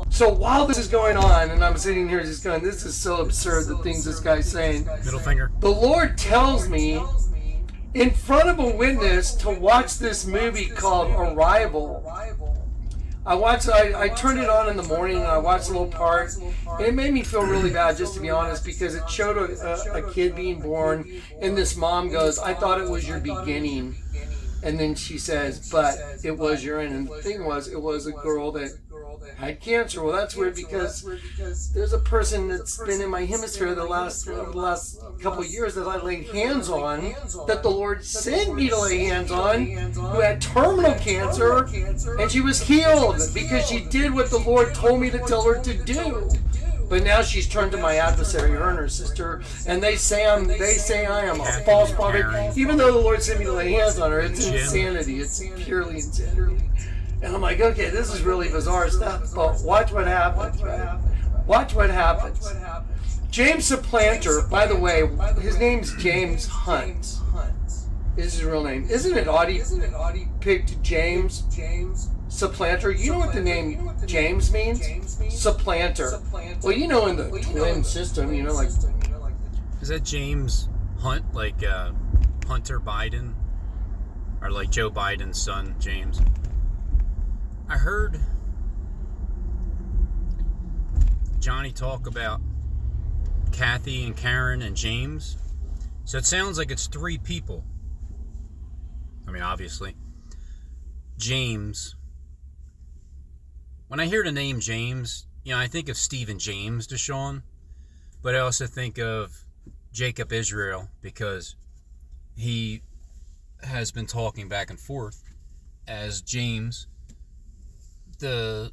So while this is going on, and I'm sitting here just going, this is so absurd, the things this guy's saying. Middle finger. The Lord tells me in front of a witness to watch this movie called Arrival. I turned it on in the morning and I watched a little part, and it made me feel really bad, just to be honest, because it showed a kid being born, and this mom goes, I thought it was your beginning. And then she says, but it was your end. And the thing was, it was a girl that had cancer. Well, that's weird because there's a person that's been in my hemisphere the last couple of years that I laid hands on, that the Lord sent me to lay hands on, who had terminal cancer, and she was healed because she did what the Lord told me to tell her to do. But now she's turned to my adversary, her and her sister, and they say I am a false prophet, even though the Lord sent me to lay hands on her. It's insanity. It's purely insanity. And I'm like, okay, this is really bizarre stuff, but watch what happens, right? Watch what happens. James Supplanter, by the way, his name's James Hunt. Is his real name. Isn't it odd he picked James Supplanter? You know what the name James means? Supplanter. Well, you know, in the twin system, you know, like... Is that James Hunt, like Hunter Biden? Or like Joe Biden's son, James? I heard Johnny talk about Kathy and Karen and James. So it sounds like it's three people. I mean, obviously. James. When I hear the name James, you know, I think of Stephen James Deshawn. But I also think of Jacob Israel, because he has been talking back and forth as James, the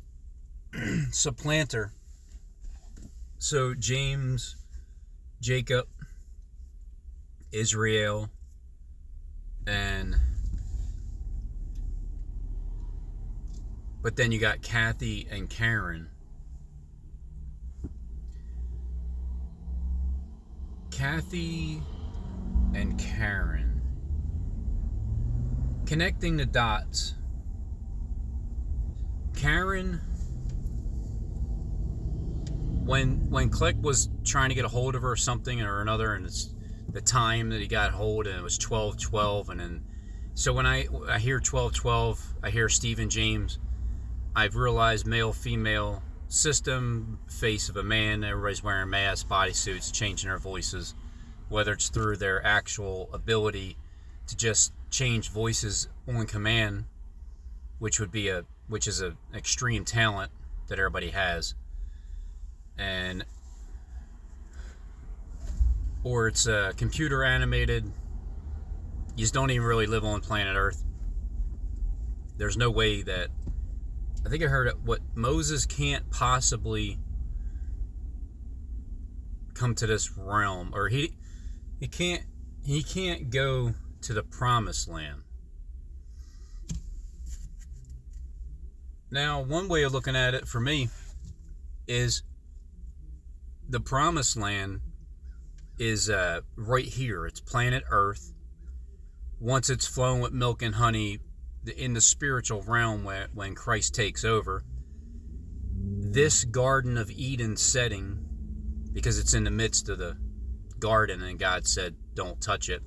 supplanter. So James, Jacob, Israel, but then you got Kathy and Karen. Kathy and Karen. Connecting the dots. Karen, when Click was trying to get a hold of her or something or another, and it's the time that he got hold, and it was 12:12, and then so when I hear 12:12, I hear Stephen James. I've realized male female system, face of a man, everybody's wearing masks, bodysuits, changing their voices, whether it's through their actual ability to just change voices on command, which is an extreme talent that everybody has, or it's computer animated. You just don't even really live on planet Earth. There's no way that, I think I heard what Moses can't possibly come to this realm, or he can't go to the promised land. Now, one way of looking at it for me is the promised land is right here. It's planet Earth. Once it's flowing with milk and honey in the spiritual realm, when Christ takes over, this Garden of Eden setting, because it's in the midst of the garden and God said, don't touch it.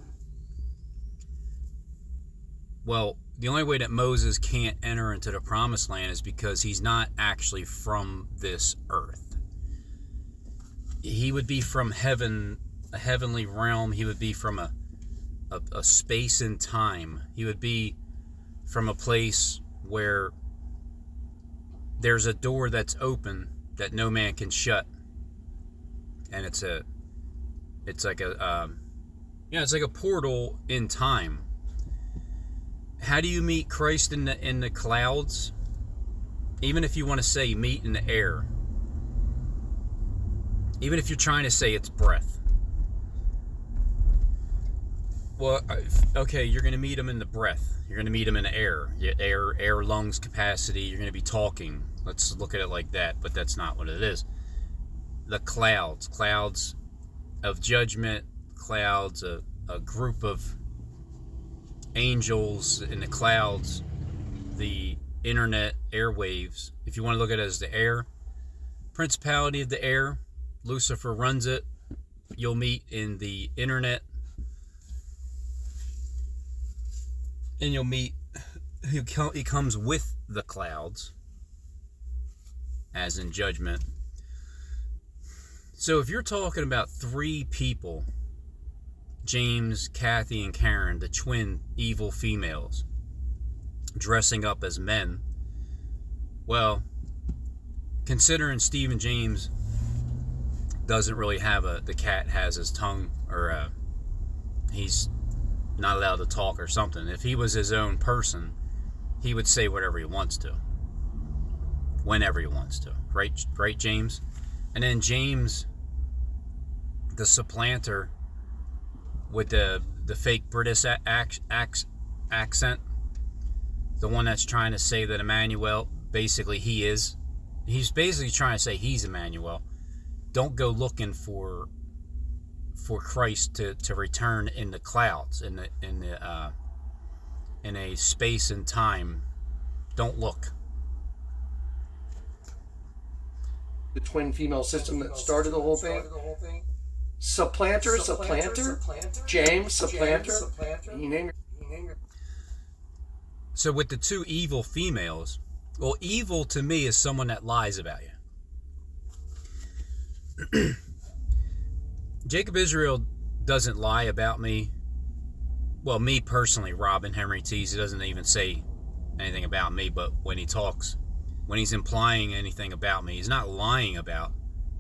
Well, the only way that Moses can't enter into the promised land is because he's not actually from this earth. He would be from heaven, a heavenly realm. He would be from a space and time. He would be from a place where there's a door that's open that no man can shut, and it's like a portal in time. How do you meet Christ in the clouds? Even if you want to say meet in the air, even if you're trying to say it's breath. Well, okay, you're going to meet him in the breath. You're going to meet him in the air. Air, lungs capacity. You're going to be talking. Let's look at it like that, but that's not what it is. The clouds of judgment, clouds, a group of angels in the clouds, the internet airwaves. If you want to look at it as the air, principality of the air. Lucifer runs it. You'll meet in the internet. And you'll meet, he comes with the clouds, as in judgment. So if you're talking about three people, James, Kathy, and Karen, the twin evil females, dressing up as men, well, considering Stephen James doesn't really have the cat has his tongue, or he's not allowed to talk or something. If he was his own person, he would say whatever he wants to, whenever he wants to. Right, James? And then James, the supplanter with the fake British accent, the one that's trying to say that Emmanuel, basically he's basically trying to say he's Emmanuel. Don't go looking for Christ to return in the clouds, in a space and time. Don't look. The twin female system that started the whole thing. Supplanter. James, supplanter. So with the two evil females, well, evil to me is someone that lies about you. Jacob Israel doesn't lie about me. Well, me personally, Robin Henry Tees, he doesn't even say anything about me, but when he talks, when he's implying anything about me, he's not lying about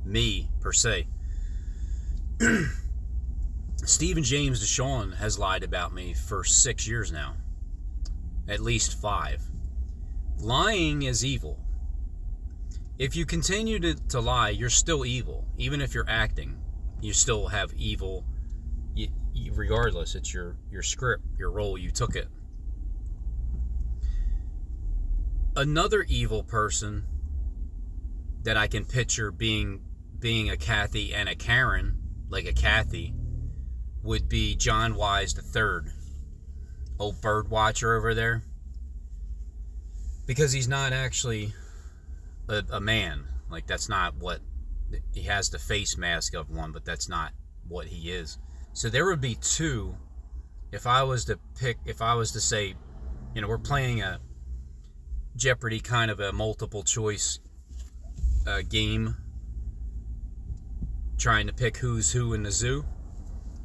me per se. Stephen James Deshawn has lied about me for 6 years now. At least 5. Lying is evil. If you continue to lie, you're still evil. Even if you're acting, you still have evil. Regardless, it's your script, your role, you took it. Another evil person that I can picture being a Kathy and a Karen, like a Kathy, would be John Wise III, old bird watcher over there. Because he's not actually a man. Like, that's not what, he has the face mask of one, but that's not what he is. So there would be two, if I was to say, we're playing a Jeopardy kind of a multiple choice game, trying to pick who's who in the zoo.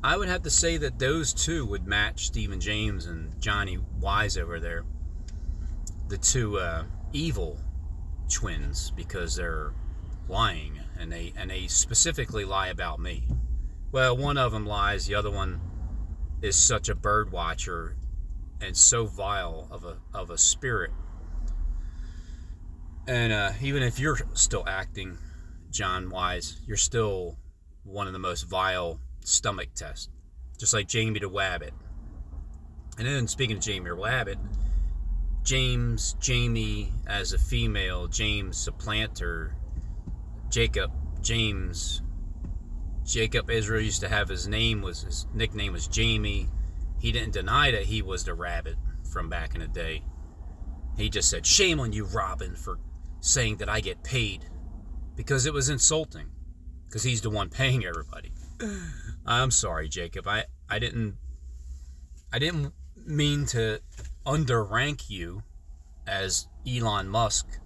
I would have to say that those two would match Stephen James and Johnny Wise over there. The two evil twins, because they're lying, and they specifically lie about me. Well, one of them lies, the other one is such a bird watcher and so vile of a spirit. And even if you're still acting, John Wise, you're still one of the most vile stomach tests, just like Jamie the Wabbit. And then, speaking of Jamie the Wabbit, Jamie as a female, James supplanter, Jacob Israel used to have his nickname was Jamie. He didn't deny that he was the rabbit from back in the day. He just said, "Shame on you, Robin, for saying that I get paid," because it was insulting, because he's the one paying everybody. I'm sorry, Jacob. I didn't mean to underrank you as Elon Musk,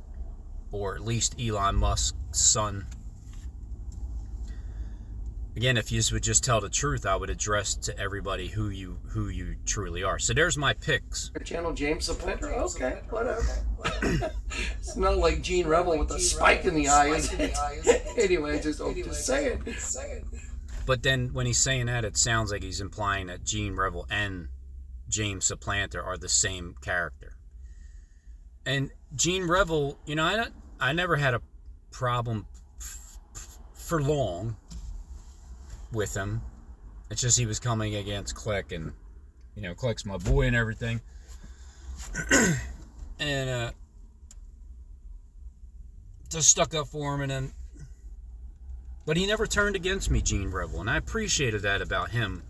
or at least Elon Musk's son. Again, if you would just tell the truth, I would address to everybody who you truly are. So there's my picks. Channel James Supplanter? Okay, whatever. It's not like Gene Rebel with a spike in the eye, is it? Anyway, just say it. But then when he's saying that, it sounds like he's implying that Gene Rebel and James Supplanter are the same character. And Gene Rebel, I never had a problem for long with him. It's just he was coming against Click, and Click's my boy and everything. And just stuck up for him, and then, but he never turned against me, Gene Rebel, and I appreciated that about him.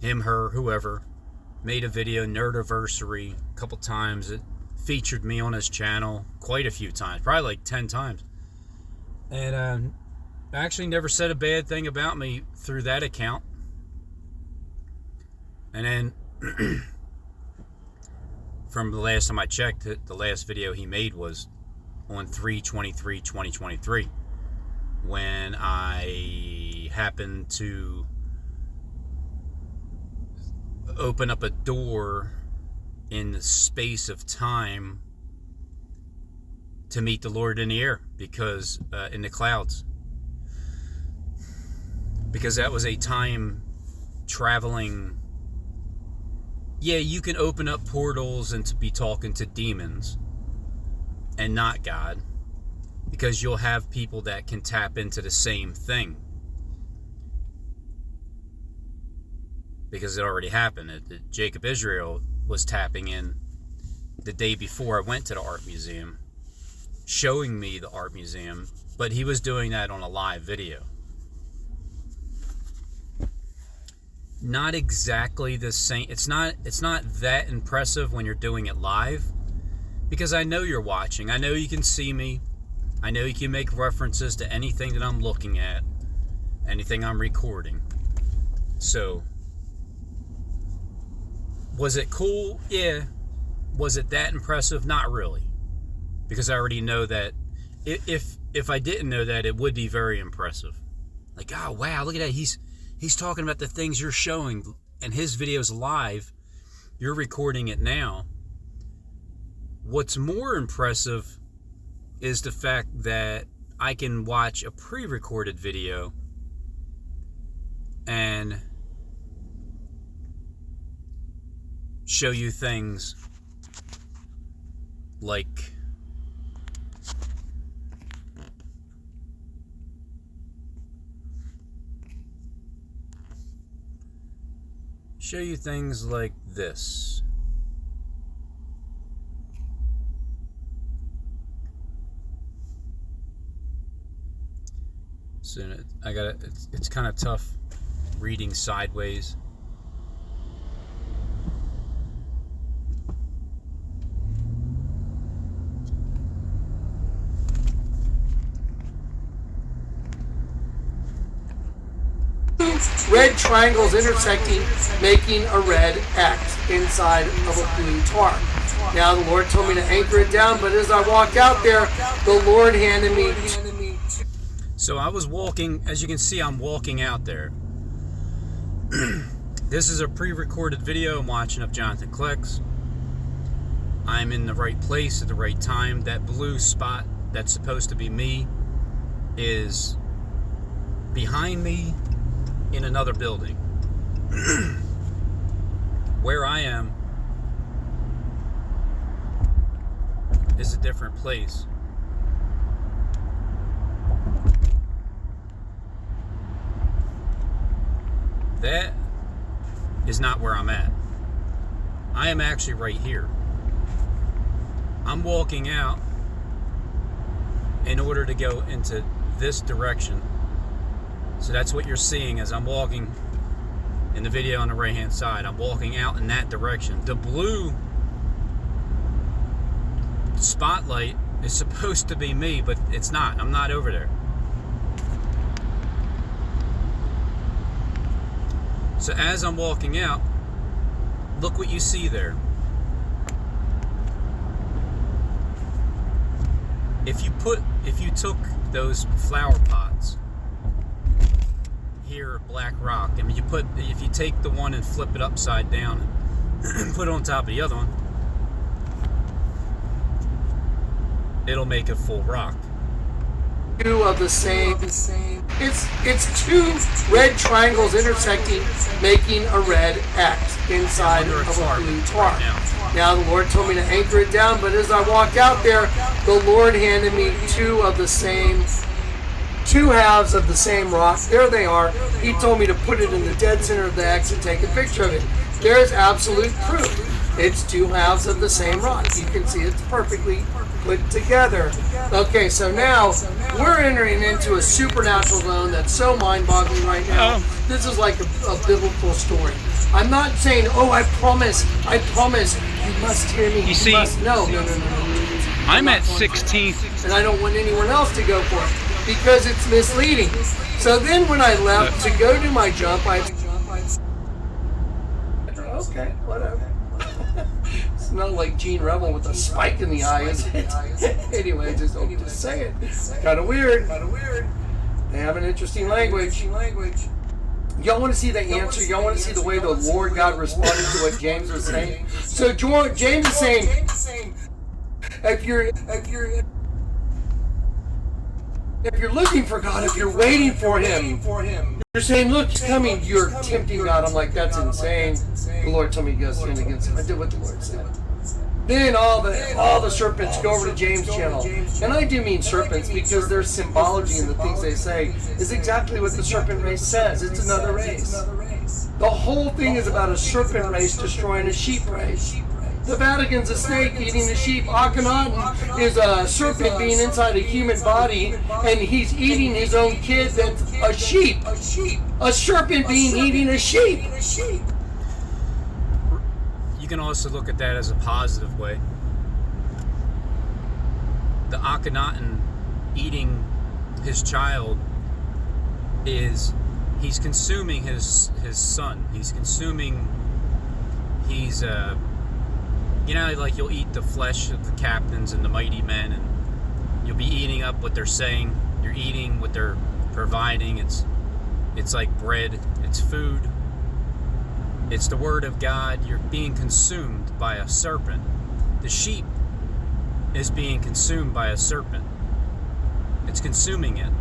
Him, her, whoever, made a video, Nerdiversary, a couple times. It featured me on his channel quite a few times, probably like 10 times. And actually never said a bad thing about me through that account. And then from the last time I checked, the last video he made was on 3/23/2023, when I happened to open up a door in the space of time to meet the Lord in the air, because in the clouds, because that was a time traveling. Yeah, you can open up portals and to be talking to demons and not God, because you'll have people that can tap into the same thing, because it already happened. Jacob Israel was tapping in the day before I went to the art museum, showing me the art museum, but he was doing that on a live video. Not exactly the same. It's not that impressive when you're doing it live, because I know you're watching. I know you can see me. I know you can make references to anything that I'm looking at, anything I'm recording. So, was it cool? Yeah. Was it that impressive? Not really, because I already know that if I didn't know that, it would be very impressive. Like, oh wow, look at that. He's talking about the things you're showing, and his video's live. You're recording it now. What's more impressive is the fact that I can watch a pre-recorded video and show you things like this. So it's kind of tough reading sideways. Red triangles intersecting, making a red X inside of a blue tar. Now the Lord told me to anchor it down, but as I walked out there, the Lord handed me. So I was walking, as you can see, I'm walking out there. This is a pre-recorded video I'm watching of Jonathan Clicks. I'm in the right place at the right time. That blue spot that's supposed to be me is behind me in another building. Where I am is a different place. That is not where I'm at. I am actually right here. I'm walking out in order to go into this direction. So that's what you're seeing as I'm walking in the video on the right hand side. I'm walking out in that direction. The blue spotlight is supposed to be me, but it's not. I'm not over there. So as I'm walking out, look what you see there. If you took those flower pots here, black rock, I mean, if you take the one and flip it upside down and put it on top of the other one, it'll make a full rock. Two of the same. It's two red triangles intersecting, making a red X inside of a blue tar. Now the Lord told me to anchor it down, but as I walked out there, the Lord handed me two halves of the same rock. There they are. He told me to put it in the dead center of the X and take a picture of it. There's absolute proof. It's two halves of the same rock. You can see it's perfectly put together. Okay, so now we're entering into a supernatural zone that's so mind-boggling right now. This is like a biblical story. I'm not saying, oh, I promise You must hear me. You see, No. I'm at 16th. And I don't want anyone else to go for it because it's misleading. So then when I left to go do my jump, okay, whatever. It's not like Gene Rebel with a spike in the eye, is it? Anyway, just say it. Kind of weird. They have an interesting language. Y'all want to see the answer? Y'all want to see the way the Lord God responded to what James was saying? So James is saying, if you're looking for God, if you're waiting for Him, you're saying, look, He's coming, you're tempting God. I'm like, that's insane. The Lord told me to go sin against Him. I did what the Lord said. Then all the serpents go over to James' channel. And I do mean serpents because their symbology and the things they say is exactly what the serpent race says. It's another race. The whole thing is about a serpent race destroying a sheep race. The Vatican's a snake eating a sheep. Akhenaten is a serpent being inside a human body, and he's eating his own kid that's a sheep. A serpent being eating a sheep. You can also look at that as a positive way. The Akhenaten eating his child is he's consuming his son. He's you know, like you'll eat the flesh of the captains and the mighty men, and you'll be eating up what they're saying. You're eating what they're providing. It's like bread. It's food. It's the word of God. You're being consumed by a serpent. The sheep is being consumed by a serpent. It's consuming it.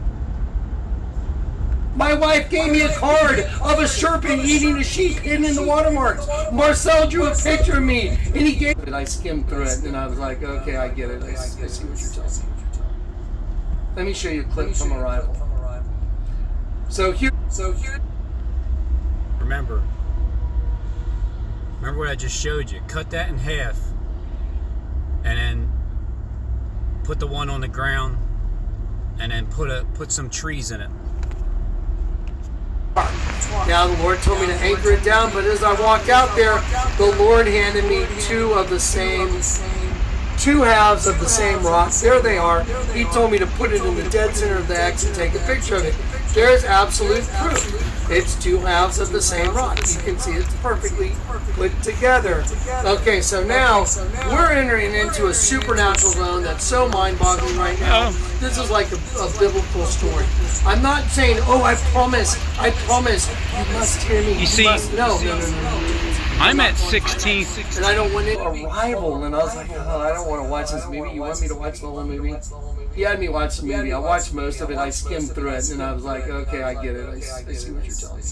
My wife gave me a card of a serpent eating a sheep hidden in the watermarks. Marcel drew a picture of me, and he gave it. I skimmed through it, and I was like, okay, I get it. I see what you're telling me. Let me show you a clip from Arrival. So here. Remember what I just showed you. Cut that in half, and then put the one on the ground, and then put some trees in it. Now the Lord told me to anchor it down, but as I walked out there, the Lord handed me two halves of the same rock. There they are. He told me to put it in the dead center of the X and take a picture of it. There's absolute proof. It's two halves of the same rock. You can see it's perfectly put together. Okay, so now we're entering into a supernatural zone that's so mind-boggling right now. This is like a biblical story. I'm not saying, oh, I promise, you must hear me. You see, no. I'm at 16th. And I don't want it. Arrival, and I was like, oh, I don't want to watch this movie. You want me to watch the whole movie? He had me watch the movie. I watched most of it. I skimmed through it, and I was like, okay, I get it. I see what you're telling me.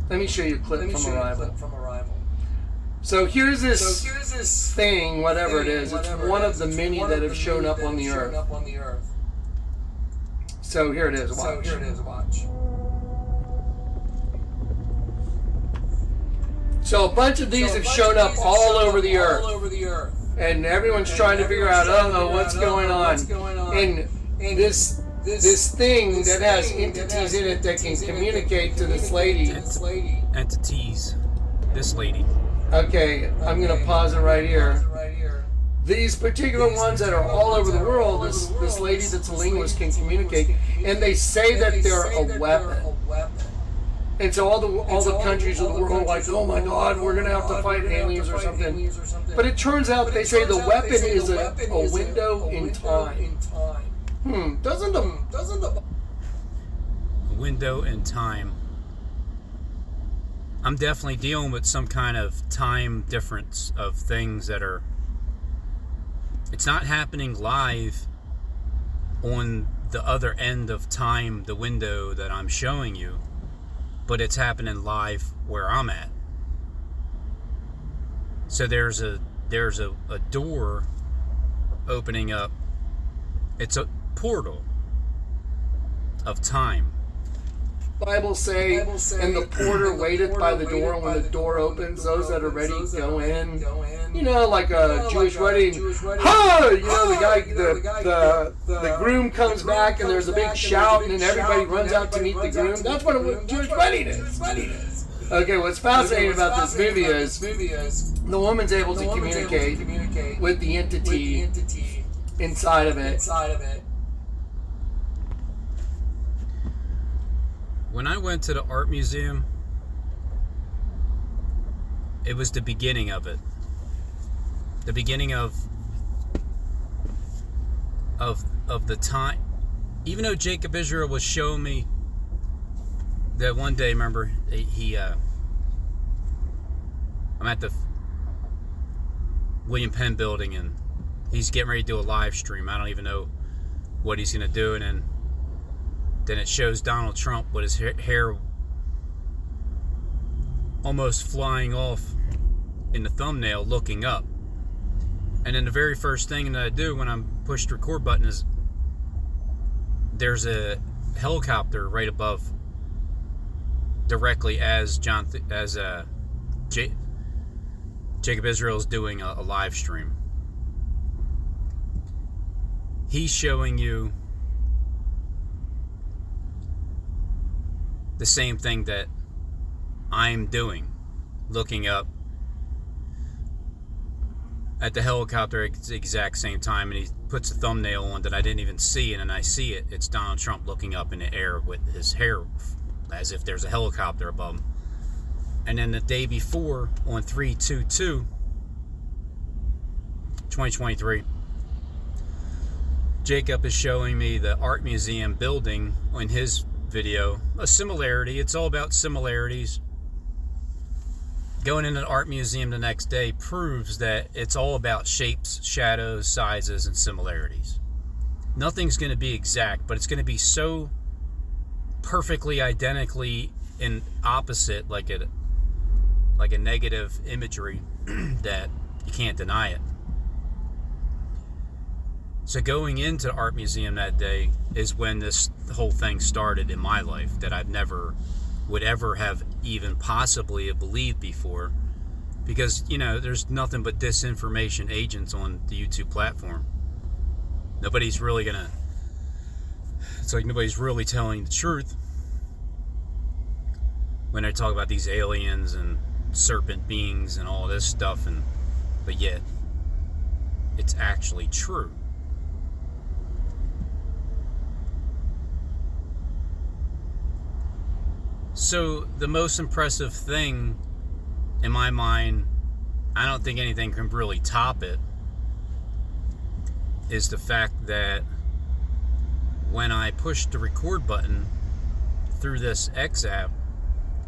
Let me show you a clip from Arrival. So here's this thing, whatever it is. It's one of the many that have shown up on the earth. So here it is. Watch. So a bunch of these have shown up all over the earth. And everyone's trying to figure out, what's going on? And this thing that has entities in it that can communicate to this lady. Entities. This lady. Okay, I'm going to pause it right here. These particular ones that are all over the world, this lady that's a linguist can communicate, and they say that they're a weapon. And so all the countries of the world are like, oh my God, we're going to have to fight aliens or something. But it turns out they say the weapon is a window in time. Doesn't the window in time. I'm definitely dealing with some kind of time difference of things that are... It's not happening live on the other end of time, the window that I'm showing you, but it's happening live where I'm at. So there's a door opening up. It's a portal of time. Bible say, and the porter waiteth by the door, and when the door opens, those that are ready go in. You know, like a Jewish wedding. Ha! You know, the guy, the groom comes back, and there's a big shout, and then everybody runs out to meet the groom. That's what a Jewish wedding is. Okay, what's fascinating about this movie is the woman's able to communicate with the entity inside of it. When I went to the art museum, it was the beginning of it. The beginning of the time. Even though Jacob Israel was showing me that one day, remember, I'm at the William Penn building and he's getting ready to do a live stream. I don't even know what he's going to do. And then it shows Donald Trump with his hair almost flying off in the thumbnail looking up. And then the very first thing that I do when I'm pushed the record button is there's a helicopter right above, directly as Jacob Israel's doing a live stream. He's showing you the same thing that I'm doing, looking up at the helicopter at the exact same time, and he puts a thumbnail on that I didn't even see, and then I see it. It's Donald Trump looking up in the air with his hair as if there's a helicopter above him. And then the day before, on 3/22/2023, Jacob is showing me the art museum building in his video. A similarity. It's all about similarities. Going into the art museum the next day proves that it's all about shapes, shadows, sizes, and similarities. Nothing's going to be exact, but it's going to be so perfectly identically in opposite, like a negative imagery, that you can't deny it. So going into the art museum that day is when this whole thing started in my life that I've never would ever have even possibly believed before, because there's nothing but disinformation agents on the YouTube platform. Nobody's really gonna, it's like nobody's really telling the truth when they talk about these aliens and serpent beings and all this stuff, but yet it's actually true. So the most impressive thing in my mind, I don't think anything can really top it, is the fact that when I pushed the record button through this X app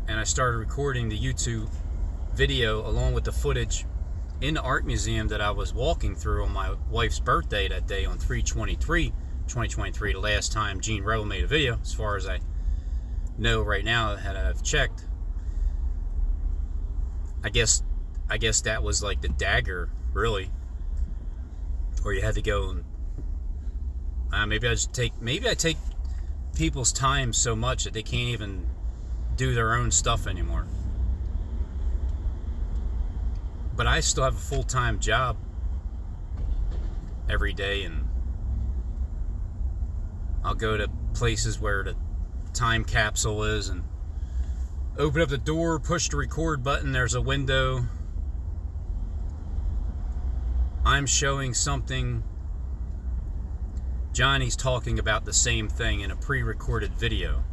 and I started recording the YouTube video along with the footage in the art museum that I was walking through on my wife's birthday that day on 3/23/2023, the last time Gene Rebel made a video, as far as I know right now that I've checked. I guess that was like the dagger, really. Or you had to go and maybe I take people's time so much that they can't even do their own stuff anymore. But I still have a full-time job every day, and I'll go to places where the time capsule is and open up the door, push the record button, there's a window. I'm showing something, Johnny's talking about the same thing in a pre-recorded video.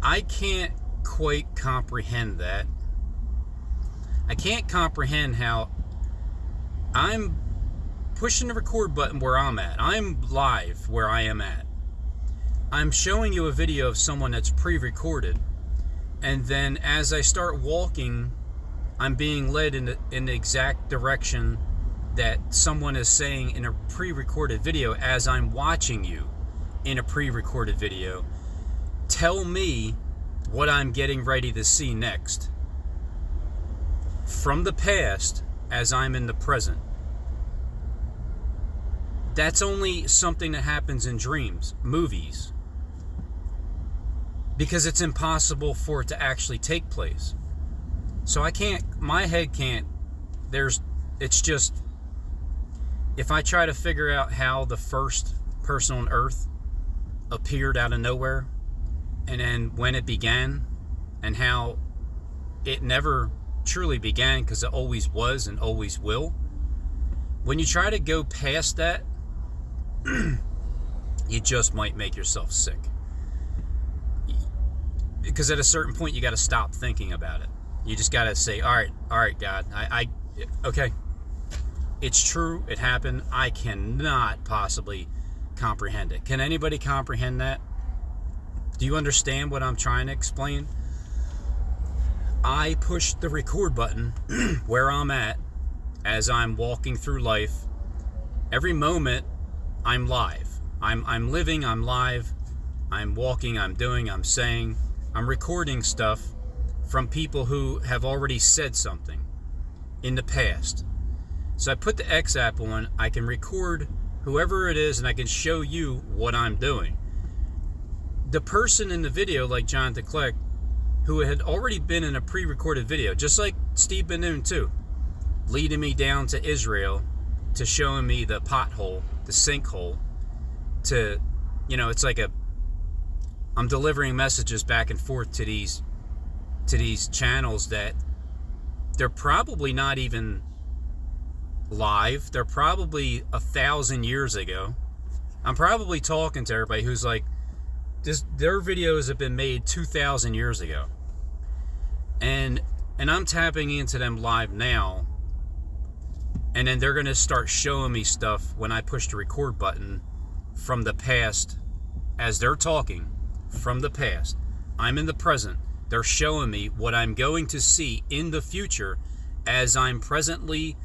I can't quite comprehend that. I can't comprehend how I'm pushing the record button where I'm at. I'm live where I am at. I'm showing you a video of someone that's pre-recorded, and then as I start walking, I'm being led in the exact direction that someone is saying in a pre-recorded video as I'm watching you in a pre-recorded video. Tell me what I'm getting ready to see next. From the past as I'm in the present. That's only something that happens in dreams, movies. Because it's impossible for it to actually take place. So my head can't, it's just, if I try to figure out how the first person on Earth appeared out of nowhere, and then when it began, and how it never truly began, because it always was and always will. When you try to go past that, you just might make yourself sick. Because at a certain point, you got to stop thinking about it. You just got to say, all right, God, okay, it's true, it happened. I cannot possibly comprehend it. Can anybody comprehend that? Do you understand what I'm trying to explain? I push the record button where I'm at as I'm walking through life. Every moment, I'm live. I'm living, I'm live. I'm walking, I'm doing, I'm saying. I'm recording stuff from people who have already said something in the past. So I put the X app on, I can record whoever it is, and I can show you what I'm doing. The person in the video, like Jonathan Kleck, who had already been in a pre-recorded video, just like Steve Ben-Nun too, leading me down to Israel, to showing me the pothole, the sinkhole, to, it's like I'm delivering messages back and forth to these channels that they're probably not even live. They're probably 1,000 years ago. I'm probably talking to everybody who's like, their videos have been made 2,000 years ago. And I'm tapping into them live now. And then they're going to start showing me stuff when I push the record button from the past as they're talking from the past. I'm in the present. They're showing me what I'm going to see in the future as I'm presently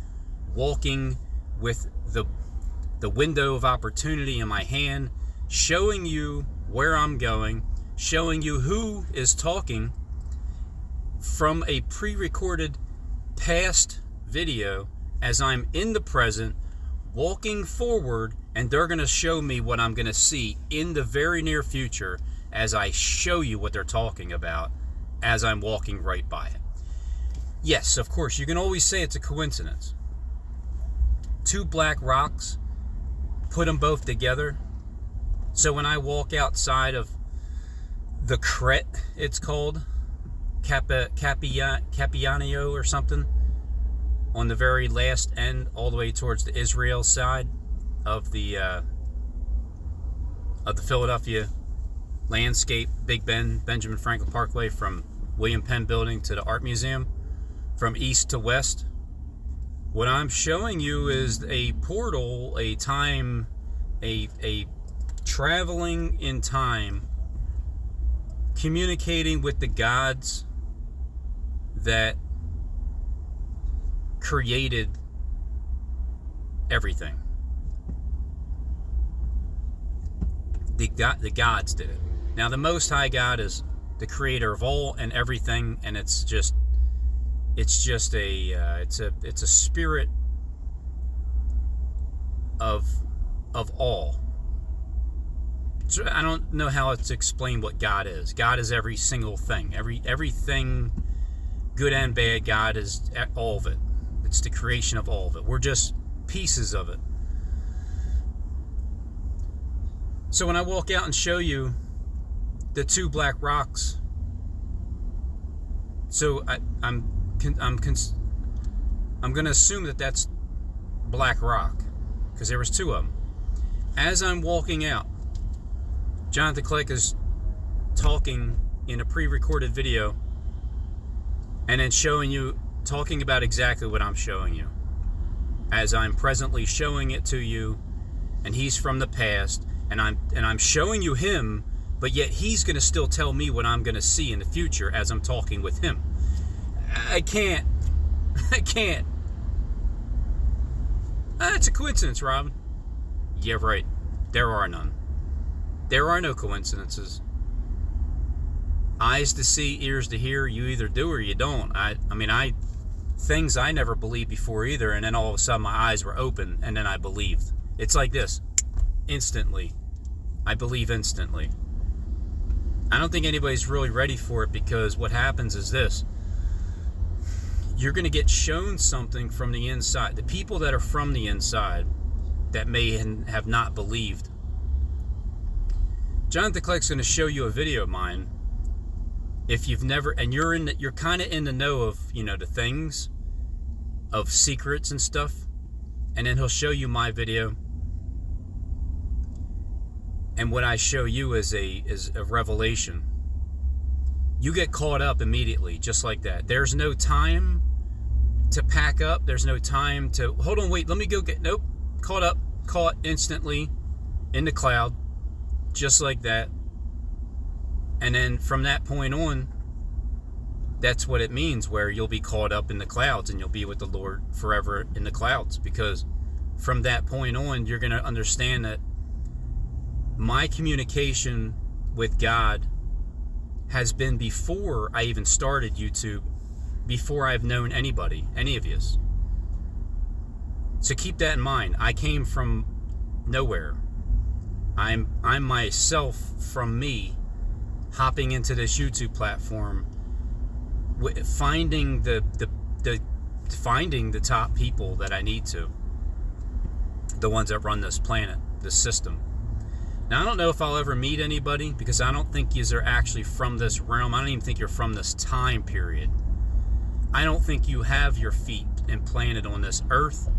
walking with the window of opportunity in my hand, showing you where I'm going, showing you who is talking from a pre-recorded past video as I'm in the present, walking forward, and they're going to show me what I'm going to see in the very near future as I show you what they're talking about as I'm walking right by it. Yes, of course, you can always say it's a coincidence. Two black rocks, put them both together. So when I walk outside of the Cret, it's called, Capianio or something, on the very last end, all the way towards the Israel side of the Philadelphia landscape, Big Ben, Benjamin Franklin Parkway, from William Penn Building to the Art Museum, from east to west. What I'm showing you is a portal, a time, a traveling in time, communicating with the gods that created everything. The gods did it. Now, the Most High God is the creator of all and everything, and it's just a spirit of all. So I don't know how to explain what God is. God is every single thing, everything, good and bad. God is all of it. It's the creation of all of it. We're just pieces of it. So when I walk out and show you the two black rocks, so I'm going to assume that that's black rock, because there was two of them. As I'm walking out, Jonathan Kleck is talking in a pre-recorded video, and then talking about exactly what I'm showing you, as I'm presently showing it to you, and he's from the past, and I'm showing you him, but yet he's going to still tell me what I'm going to see in the future as I'm talking with him. I can't. It's a coincidence, Robin. Yeah, right. There are none. There are no coincidences. Eyes to see, ears to hear. You either do or you don't. Things I never believed before either, and then all of a sudden my eyes were open, and then I believed. It's like this. Instantly. I believe instantly. I don't think anybody's really ready for it, because what happens is this. You're going to get shown something from the inside. The people that are from the inside that may have not believed. Jonathan Kleck's going to show you a video of mine if you've never, and you're kind of in the know of, the things of secrets and stuff, and then he'll show you my video, and what I show you is a revelation. You get caught up immediately, just like that. There's no time to pack up. There's no time to, hold on, wait, let me go get, nope, caught instantly in the cloud, just like that. And then from that point on, that's what it means, where you'll be caught up in the clouds and you'll be with the Lord forever in the clouds. Because from that point on, you're going to understand that my communication with God has been before I even started YouTube, before I've known anybody, any of you. So keep that in mind. I came from nowhere. I'm myself from me, hopping into this YouTube platform, finding the top people that I need to, the ones that run this planet, this system. Now, I don't know if I'll ever meet anybody, because I don't think yous are actually from this realm. I don't even think you're from this time period. I don't think you have your feet implanted on this earth,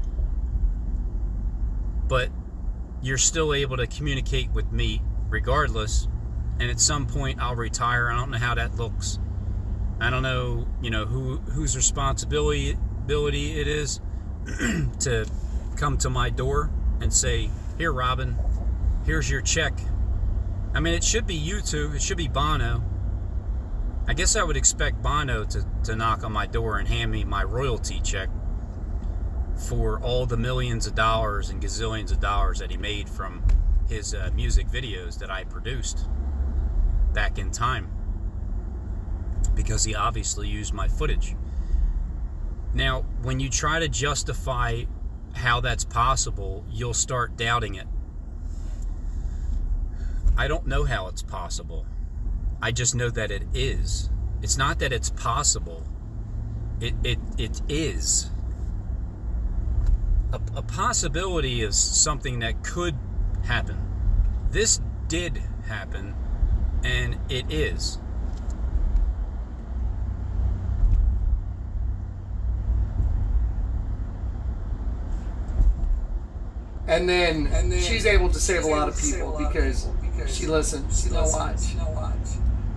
but you're still able to communicate with me regardless. And at some point I'll retire. I don't know how that looks. I don't know, whose responsibility it is to come to my door and say, here, Robin, here's your check. I mean, it should be you two. It should be Bono. I guess I would expect Bono to knock on my door and hand me my royalty check for all the millions of dollars and gazillions of dollars that he made from his music videos that I produced back in time, because he obviously used my footage. Now, when you try to justify how that's possible, you'll start doubting it. I don't know how it's possible. I just know that it is. It's not that it's possible. It is. A possibility is something that could happen. This did happen, and it is. And then she's able to save a lot of people because she listens. Now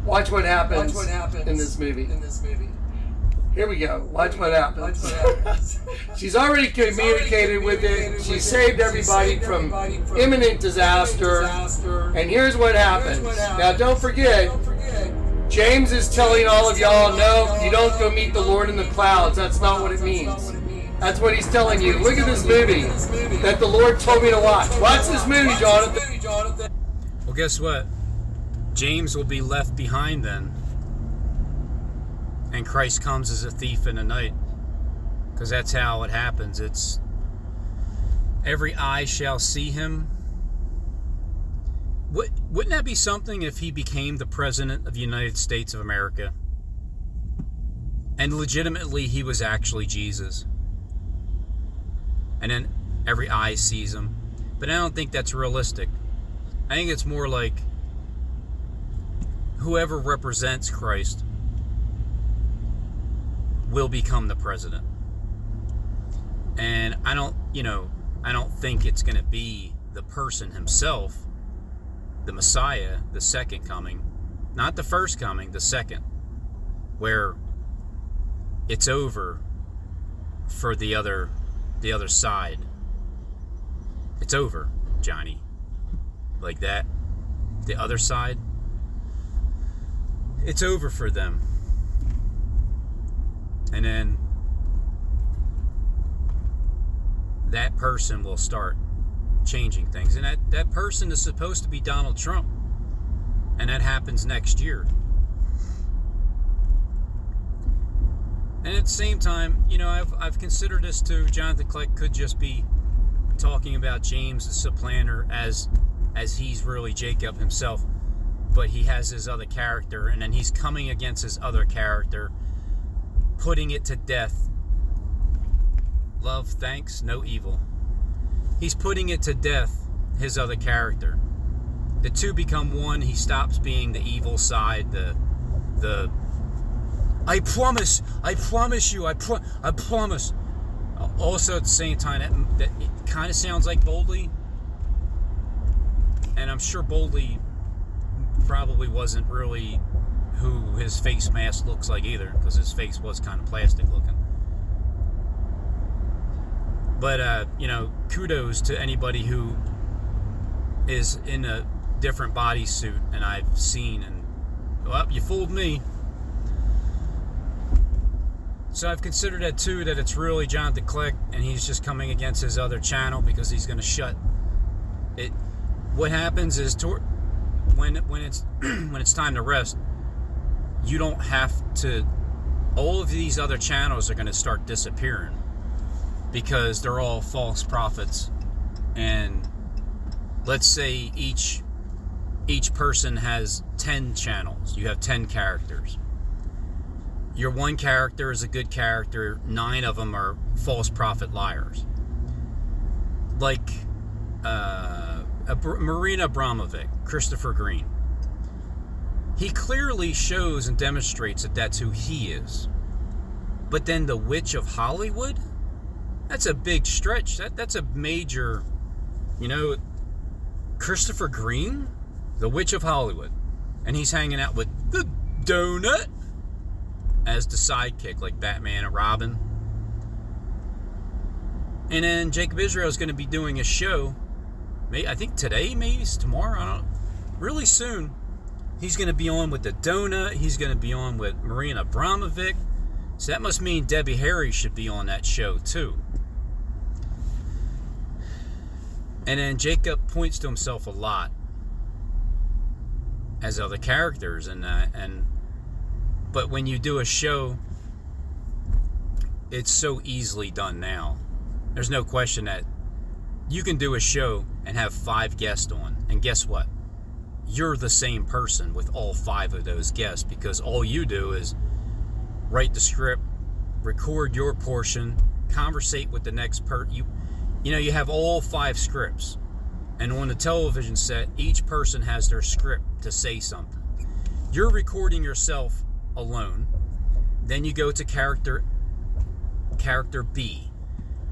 watch what happens in this movie. Here we go. Watch what happens. She's already communicated with it. She saved everybody from imminent disaster. And here's what happens. Now don't forget, James is telling all of y'all, no, you don't go meet the Lord in the clouds. That's not what it means. That's what he's telling you. Look at this movie that the Lord told me to watch. Watch this movie, Jonathan. Well, guess what? James will be left behind then. And Christ comes as a thief in the night. Because that's how it happens. It's every eye shall see him. Wouldn't that be something if he became the president of the United States of America? And legitimately he was actually Jesus. And then every eye sees him. But I don't think that's realistic. I think it's more like whoever represents Christ will become the president. And I don't think it's going to be the person himself, the Messiah, the second coming. Not the first coming, the second. Where it's over for the other side. It's over, Johnny. Like that. The other side. It's over for them. And then that person will start changing things. And that person is supposed to be Donald Trump. And that happens next year. And at the same time, I've considered this too. Jonathan Kleck could just be talking about James the supplanter as he's really Jacob himself. But he has his other character, and then he's coming against his other character, putting it to death. Love, thanks, no evil. He's putting it to death, his other character. The two become one. He stops being the evil side, the I promise you, I promise. Also, at the same time, that it kind of sounds like Boldly. And I'm sure Boldly probably wasn't really who his face mask looks like either, because his face was kind of plastic looking. But, kudos to anybody who is in a different bodysuit, and I've seen, and, well, you fooled me. So I've considered that too, that it's really John DeClick, and he's just coming against his other channel because he's going to shut it. What happens is when it's time to rest, you don't have to. All of these other channels are going to start disappearing because they're all false prophets. And let's say each person has 10 channels. You have 10 characters. Your one character is a good character. 9 of them are false prophet liars. Like Marina Abramovic, Christopher Green. He clearly shows and demonstrates that that's who he is. But then the Witch of Hollywood? That's a big stretch. That's a major, Christopher Green, the Witch of Hollywood. And he's hanging out with the Donut as the sidekick, like Batman and Robin. And then Jacob Israel is going to be doing a show, I think today, maybe it's tomorrow, I don't know, really soon. He's going to be on with the Donut. He's going to be on with Marina Abramovic. So that must mean Debbie Harry should be on that show too. And then Jacob points to himself a lot as other characters, but when you do a show, it's so easily done now. There's no question that you can do a show and have 5 guests on, and guess what? You're the same person with all 5 of those guests, because all you do is write the script, record your portion, conversate with the next person. You have all 5 scripts, and on the television set, each person has their script to say something. You're recording yourself alone, then you go to character B.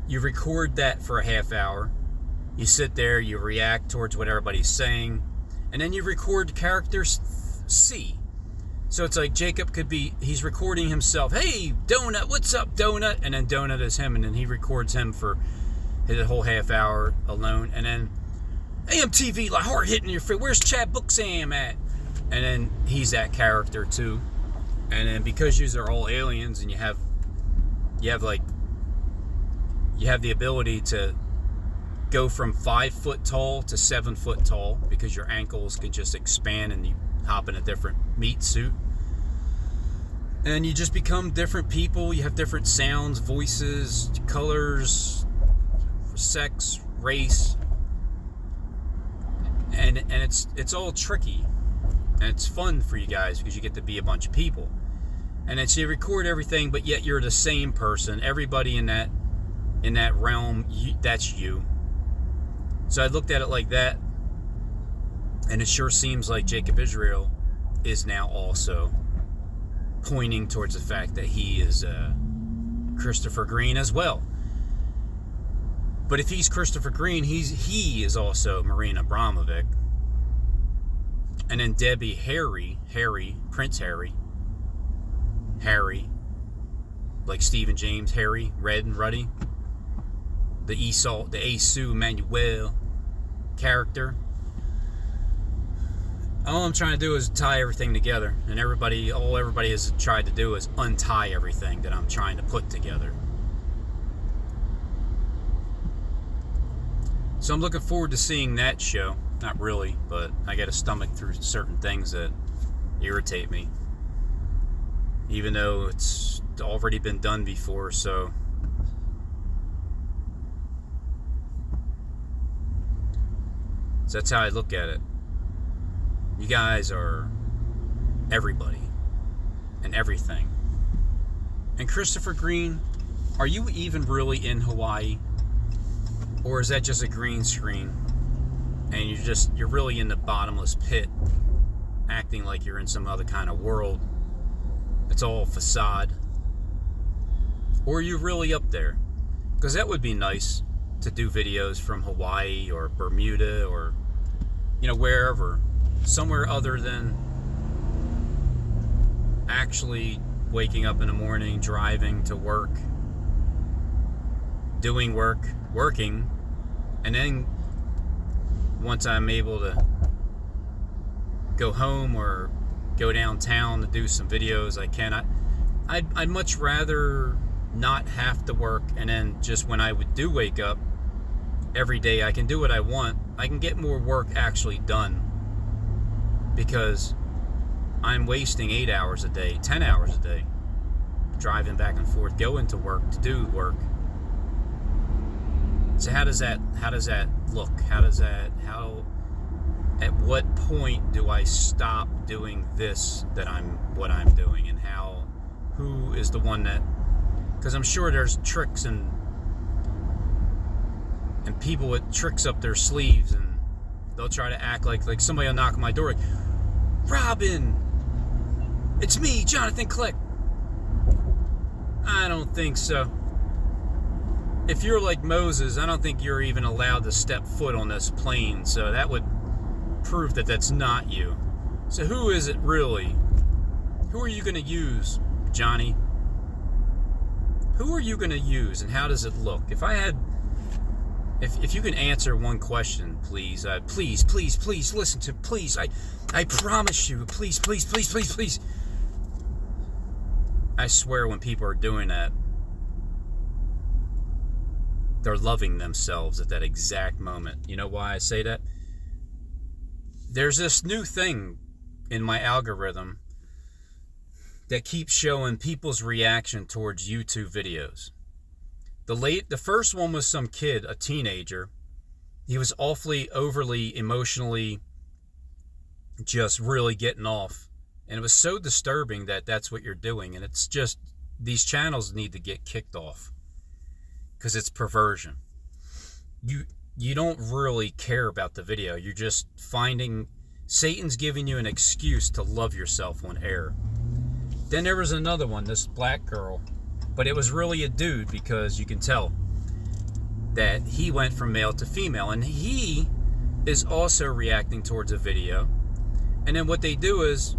You record that for a half hour. You sit there, you react towards what everybody's saying, and then you record character C. So it's like Jacob he's recording himself. Hey, Donut, what's up, Donut? And then Donut is him, and then he records him for his whole half hour alone. And then AMTV, like hard hitting your face. Where's Chad Booksam at? And then he's that character too. And then because you are all aliens, and you have the ability to go from 5 foot tall to 7 foot tall, because your ankles can just expand and you hop in a different meat suit. And you just become different people. You have different sounds, voices, colors, sex, race. And it's all tricky. And it's fun for you guys because you get to be a bunch of people. And then so you record everything, but yet you're the same person. Everybody in that realm, that's you. So I looked at it like that, and it sure seems like Jacob Israel is now also pointing towards the fact that he is Christopher Green as well. But if he's Christopher Green, he is also Marina Abramovic. And then Debbie Harry, Prince Harry, like Stephen James, Harry, Red and Ruddy, the Esau Manuel character. All I'm trying to do is tie everything together, and all everybody has tried to do is untie everything that I'm trying to put together. So I'm looking forward to seeing that show. Not really, but I got to stomach through certain things that irritate me, even though it's already been done before. So that's how I look at it. You guys are everybody and everything. And Christopher Green, are you even really in Hawaii? Or is that just a green screen? And you're really in the bottomless pit, acting like you're in some other kind of world. it's all facade? Or are you really up there? Because that would be nice to do videos from Hawaii or Bermuda or, wherever. Somewhere other than actually waking up in the morning, driving to work, doing work, working, and then once I'm able to go home or go downtown to do some videos, I can. I'd much rather not have to work, and then just when I do wake up every day, I can do what I want. I can get more work actually done, because I'm wasting 8 hours a day, 10 hours a day, driving back and forth, going to work to do work. So how does that look? At what point do I stop doing what I'm doing, and who is the one that, because I'm sure there's tricks and people with tricks up their sleeves, and they'll try to act like somebody will knock on my door, like, Robin, it's me, Jonathan Click. I don't think so. If you're like Moses, I don't think you're even allowed to step foot on this plane, so that would prove that that's not you. So who is it really? Who are you going to use, Johnny? Who are you going to use, and how does it look? If you can answer one question, please, please listen to, please, I promise you, please. I swear when people are doing that, they're loving themselves at that exact moment. You know why I say that? There's this new thing in my algorithm that keeps showing people's reaction towards YouTube videos. The first one was some kid, a teenager. He was awfully overly emotionally just really getting off. And it was so disturbing that that's what you're doing. And it's just, these channels need to get kicked off, because it's perversion. You don't really care about the video. You're just Satan's giving you an excuse to love yourself on air. Then there was another one, this black girl, but it was really a dude, because you can tell that he went from male to female, and he is also reacting towards a video. And then what they do is,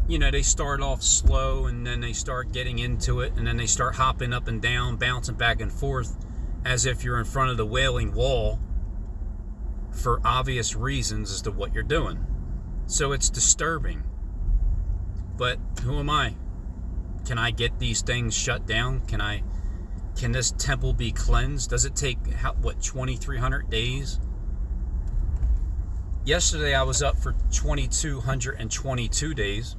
they start off slow, and then they start getting into it, and then they start hopping up and down, bouncing back and forth, as if you're in front of the Wailing Wall, for obvious reasons as to what you're doing. So it's disturbing. But who am I? Can I get these things shut down? Can this temple be cleansed? Does it take, 2,300 days? Yesterday I was up for 2,222 days.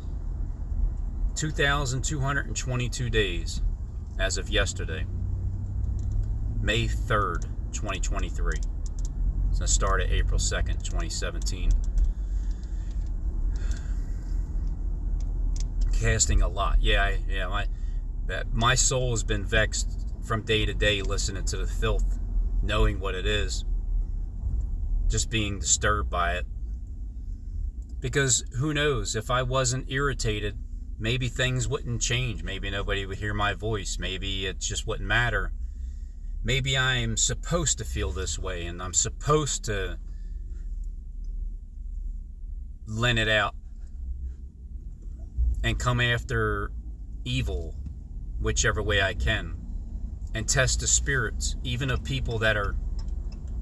2,222 days as of yesterday. May 3rd, 2023. So I started April 2nd, 2017. Casting a lot. My soul has been vexed from day to day, listening to the filth, knowing what it is, just being disturbed by it. Because who knows, if I wasn't irritated, maybe things wouldn't change. Maybe nobody would hear my voice. Maybe it just wouldn't matter. Maybe I'm supposed to feel this way, and I'm supposed to lend it out and come after evil whichever way I can, and test the spirits, even of people that are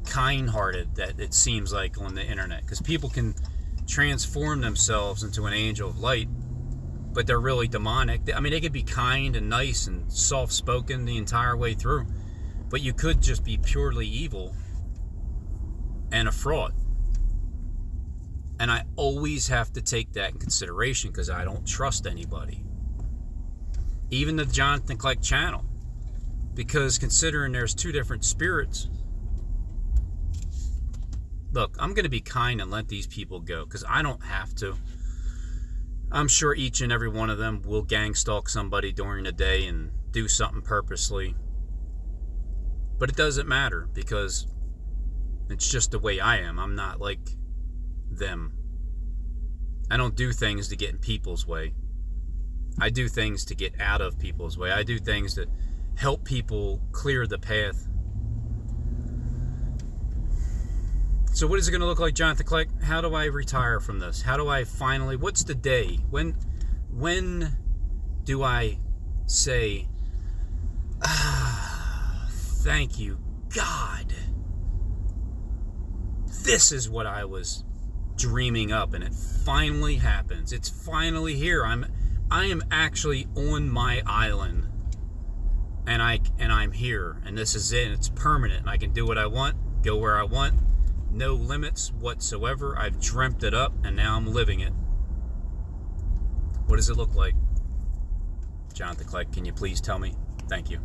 kind-hearted, that it seems like on the internet, because people can transform themselves into an angel of light, but they're really demonic. I mean, they could be kind and nice and soft-spoken the entire way through, but you could just be purely evil and a fraud. And I always have to take that in consideration, because I don't trust anybody. Even the Jonathan Click channel. Because considering there's two different spirits, look, I'm going to be kind and let these people go, because I don't have to. I'm sure each and every one of them will gang stalk somebody during the day and do something purposely. But it doesn't matter, because it's just the way I am. I'm not like them. I don't do things to get in people's way. I do things to get out of people's way. I do things to help people clear the path. So what is it going to look like, Jonathan Kleck? How do I retire from this? How do I finally, what's the day? When do I say, thank you, God. This is what I was dreaming up, and it finally happens. It's finally here. I am actually on my island, and I'm here, and this is it, and it's permanent, and I can do what I want, go where I want, no limits whatsoever. I've dreamt it up, and now I'm living it. What does it look like? Jonathan Kleck, can you please tell me? Thank you.